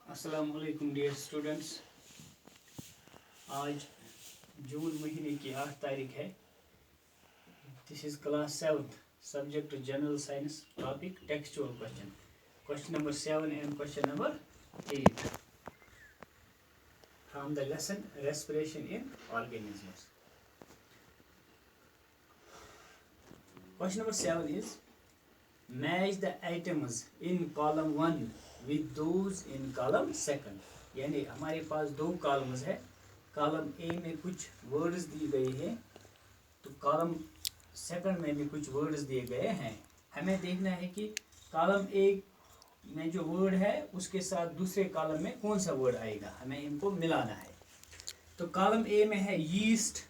अस्सलाम वालेकुम dear students. आज जून महीने की 8 तारीख है। This is class 7 subject general science topic textual question number 7 and question number 8 from the lesson respiration in organisms. Question number 7 is match the items in column 1 with those in column 2। यानी हमारे पास दो columns है। Column A में कुछ words दिए गए हैं तो कॉलम सेकंड में भी कुछ वर्ड्स दिए गए हैं। हमें देखना है कि कॉलम ए में जो वर्ड है उसके साथ दूसरे कॉलम में कौन सा वर्ड आएगा, हमें इनको मिलाना है। तो कॉलम ए में है yeast,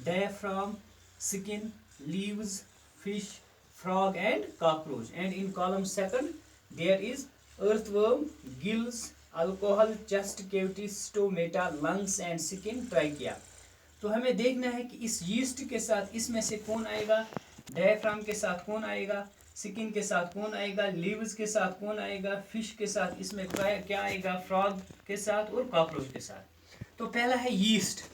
diaphragm, skin, leaves, fish, frog and cockroach, and in column second there is earthworm, gills, alcohol, chest cavity, stomata, lungs and skin, trachea। तो हमें देखना है कि इस यीस्ट के साथ इसमें से कौन आएगा, डायफ्राम के साथ कौन आएगा, स्किन के साथ कौन आएगा, लीव्स के साथ कौन आएगा, फिश के साथ इसमें क्या आएगा, फ्रॉग के साथ और कॉकरोच के साथ। तो पहला है यीस्ट।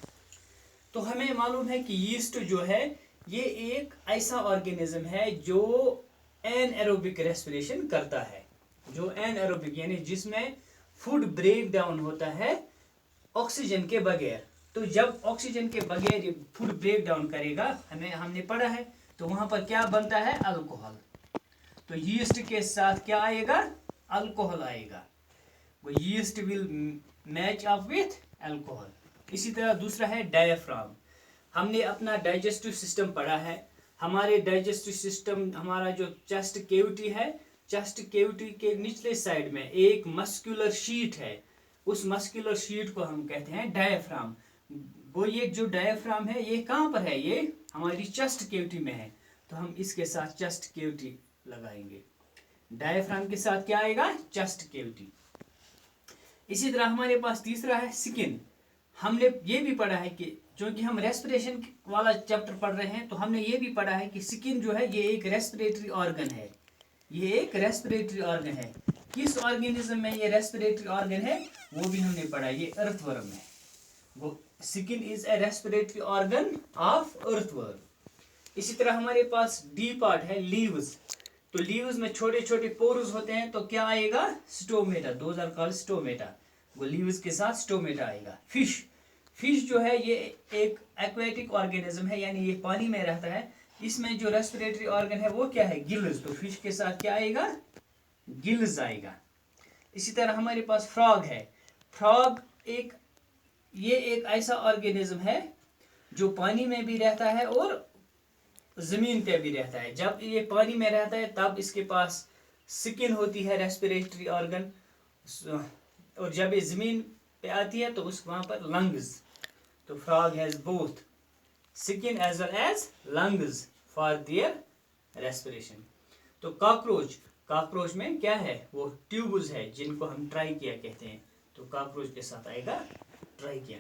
तो हमें मालूम है कि यीस्ट जो है ये एक ऐसा ऑर्गेनिज्म है जो एनएरोबिक रेस्पिरेशन करता है। जो एनएरोबिक यानी जिसमें फूड ब्रेक डाउन होता है ऑक्सीजन के बगैर। तो जब ऑक्सीजन के बगैर फूड ब्रेक डाउन करेगा, हमने पढ़ा है, तो वहां पर क्या बनता है, अल्कोहल। तो यीस्ट के साथ क्या आएगा, अल्कोहल आएगा। वो yeast will match up with alcohol. इसी तरह दूसरा है डायफ्राम। हमने अपना डाइजेस्टिव सिस्टम पढ़ा है। हमारे डाइजेस्टिव सिस्टम, हमारा जो चेस्ट केविटी है, चेस्ट केविटी के निचले साइड में एक मस्कुलर शीट है। उस मस्कुलर शीट को हम कहते हैं डायफ्राम। वो ये जो डायफ्राम है ये कहाँ पर है, ये हमारी चेस्ट केविटी में है। तो हम इसके साथ चेस्ट केविटी लगाएंगे। डायफ्राम के साथ क्या आएगा, चेस्ट केविटी। इसी तरह हमारे पास तीसरा है स्किन। हमने ये भी पढ़ा है कि क्योंकि हम रेस्पिरेशन वाला चैप्टर पढ़ रहे हैं, तो हमने ये भी पढ़ा है कि स्किन जो है ये एक रेस्पिरेटरी ऑर्गन है। ये एक रेस्पिरेटरी ऑर्गन है। किस ऑर्गेनिज्म में ये रेस्पिरेटरी ऑर्गन है वो भी हमने पढ़ा, ये अर्थवर्म है। वो skin is a respiratory organ of earthworm. इसी तरह हमारे पास डी पार्ट है लीव्स। तो लीव्स में छोटे छोटे पोर्स होते हैं, तो क्या आएगा, stomata. Those are called stomata. वो लीव्स के साथ स्टोमेटा आएगा। फिश जो है ये एक एक्वेटिक ऑर्गेनिज्म है, यानी ये पानी में रहता है। इसमें जो रेस्पिरेटरी ऑर्गन है वो क्या है, गिल्स। तो फिश के साथ क्या आएगा, गिल्स आएगा। इसी तरह हमारे पास फ्रॉग है। फ्रॉग ये एक ऐसा ऑर्गेनिज्म है जो पानी में भी रहता है और जमीन पे भी रहता है। जब ये पानी में रहता है तब इसके पास स्किन होती है, रेस्पिरेटरी ऑर्गन, और जब ये जमीन पे आती है तो उस वहां पर लंग्स। तो frog has both skin as well as lungs for their respiration. तो कॉकरोच में क्या है, वो ट्यूब्स है जिनको हम ट्राइकिया कहते हैं। तो कॉकरोच के साथ आएगा ट्राइकिया।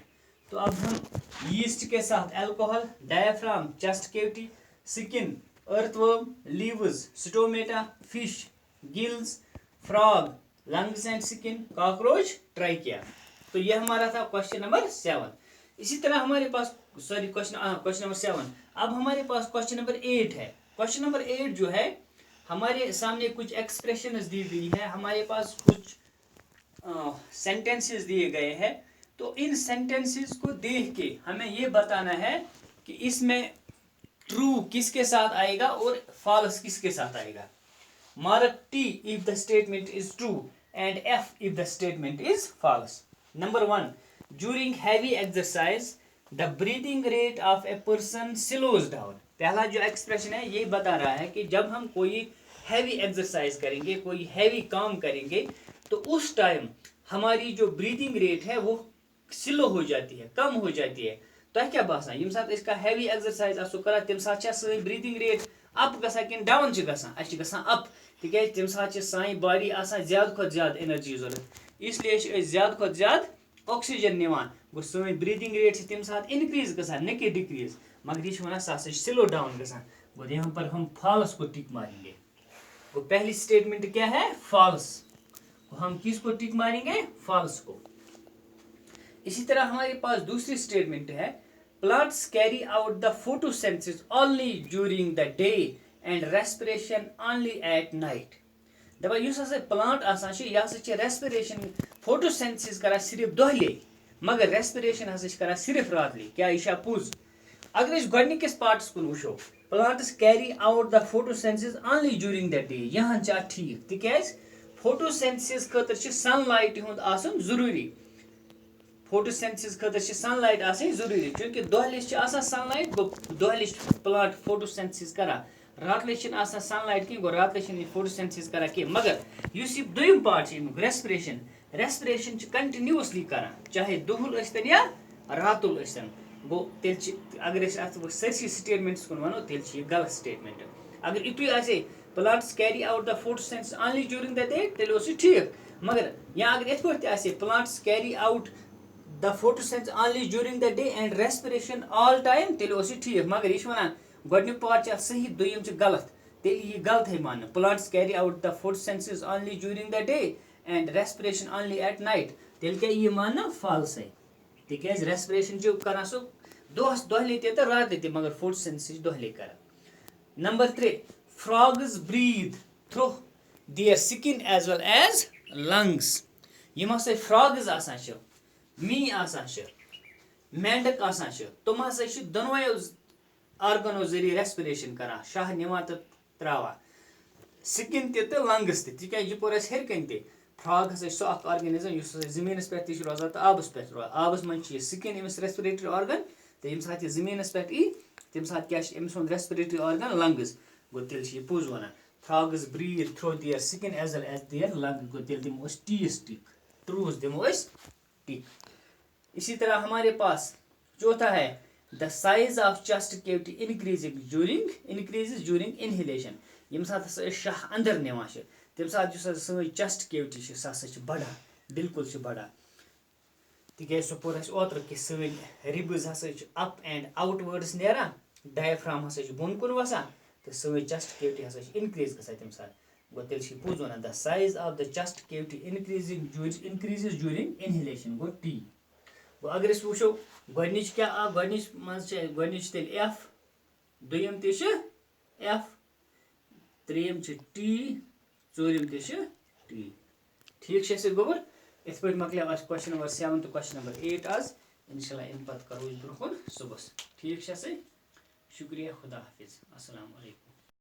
तो अब हम यीस्ट के साथ alcohol, diaphragm, chest cavity, skin, earthworm, leaves, stomata, fish, gills, frog, lungs and skin, cockroach, trachea. तो ये हमारा था क्वेश्चन नंबर 7। इसी तरह हमारे पास क्वेश्चन नंबर 7। अब हमारे पास क्वेश्चन नंबर 8 है। क्वेश्चन नंबर 8 जो है, हमारे सामने कुछ एक्सप्रेशंस दी गई है, हमारे पास कुछ सेंटेंसेस दिए गए हैं। तो इन सेंटेंसेस को देख के हमें ये बताना है कि इसमें ट्रू किसके साथ आएगा और फॉल्स किसके साथ आएगा। Mark T if the statement is true and F if the statement is false। Number 1, during heavy exercise the breathing rate of a person slows down। पहला जो एक्सप्रेशन है ये बता रहा है कि जब हम कोई हैवी एक्सरसाइज करेंगे, कोई हैवी काम करेंगे, तो उस टाइम हमारी जो ब्रीदिंग रेट है वो स्लो हो जाती है, कम हो जाती है। तो क्या बासान यम साथ इसका हैवी एक्सरसाइज आसो करा तम साथ सी ब्रीदिंग रेट अप गसा कि डाउन गसा अप, तिक तम साथ सानी बॉडी आसान ज्यादा खुद ज्यादा एनर्जी जरूरत, इसलिए ज्यादा खुद ज्यादा ऑक्सीजन निवान। गो सी ब्रीदिंग रेट से तम साथ इनक्रीज गसान न कि डिक्रीज, मगर यह वन सा स्लो डाउन गसान। गो यहाँ पर हम फॉल्स को टिक मारेंगे। गो पहली स्टेटमेंट क्या है, फॉल्स। हम किसको टिक मारेंगे? फॉल्स को। इसी तरह हमारे पास दूसरी स्टेटमेंट है, plants carry out the photosynthesis only during the day and respiration only at night. दपा युस हसा प्लांट आसान छ, यह हसा रेस्पिरेशन फोटोसिंथेसिस करा सिर्फ दोहले, मगर रेस्पिरेशन हसा करा सिर्फ रातले। क्या यह पुज? अगर इस गॉडनिकस पार्ट्स को वुचो, plants carry out the photosynthesis only during the day, यहाँ चा ठीक तिकाज फोटोसिंथेसिस खतर छ सनलाइट हुंद आसन जरूरी। फोटोसिंथेसिस खतर छ सनलाइट आसन जरूरी, क्योंकि दोहलिस छ आसान सनलाइट, गो दोहलिस प्लांट फोटोसिंथेसिस करा, रातले छ आसान सनलाइट की, गो रातले छ फोटोसिंथेसिस करा के। मगर युस ये दोयम पार्ट छ इमुक रेस्पिरेशन, रेस्पिरेशन छ कंटिन्यूअसली करा, चाहे दुहुल अस्तन या रातुल अस्तन। गो तेल अगर सरसी स्टेटमेंट्स कुन वनो तेल ये गलत स्टेटमेंट। अगर इतु आसे plants carry out the photosynthesis only during the day, तेल ओस ठीक। मगर या अगर इत पट आसे plants carry out the photosynthesis only during the day and respiration all time, तेल ओस ठीक। मगर यह वनान गोडनिक पार्ट छ सही, दोयम छ गलत, तेल यह गलत है मान। Plants carry out the photosynthesis only during the day and respiration only at night, तेल क्या यह मान फॉल्स है। तिकाज रेस्पिरेशन जो करा सो दोहले तो रात ते, मगर फोटोसिंथेसिस दोहले करा। Number 3, frogs breathe through their skin as well as lungs। यम हसा frogs आसान छ, मी आसान छ, मेंढक आसान छ, तुम हसा छ दोनों ऑर्गनों जरिए रेस्पिरेशन करा, शाह निवान तो त्रावा स्किन ते लंग्स ते, तिकाज यह पोर हेर कन ते। फ्रॉग हसा सो अख ऑर्गेनिज्म युस जमीनस पे ति रोजान तो आबस पे रोजान, आबस मन छ स्किन अमिस रेस्पिरेटरी ऑर्गन, तो यम साथ जमीनस पे ई तम साथ क्या अमिस रेस्पिरेटरी ऑर्गन लंग्स। गो तेल यह पुज वन, frogs breathe through their skin as well as their lung, गो तेल दिमो टीस टिक, ट्रूज दिमो टिक। इसी तरह हमारे पास चौथा है, the size of chest cavity increases during inhalation. यम साथ शाह अंदर निवान तम साथ सो चेस्ट कैविटी सह बढ़ा, बिल्कुल बढ़ा। तिकाज सो पोर ओतर कि सन रिब्स हसा अप एंड आउटवर्ड्स नेरान, डायफ्राम हसा बोन कुन वसान, तो सन चेस्ट कैविटी हसा इनक्रीज गसान तम साथ। गो तेल पुज वन, the size of the chest cavity increases during inhalation, गो टी। गो अगर वो गोडनिच क्या आ, गोडनिच मज तेल एफ, दोयम ते एफ, त्रेयम टी, चोरिम ते टी। ठीक से गोबर। इत पे मकल क्वेश्चन नंबर 7 तो क्वेश्चन नंबर 8 आज। इंशाल्लाह इन पत करो ब्रोह सुबह। ठीक से शुक्रिया, खुदा हाफिज, अस्सलाम वालेकुम।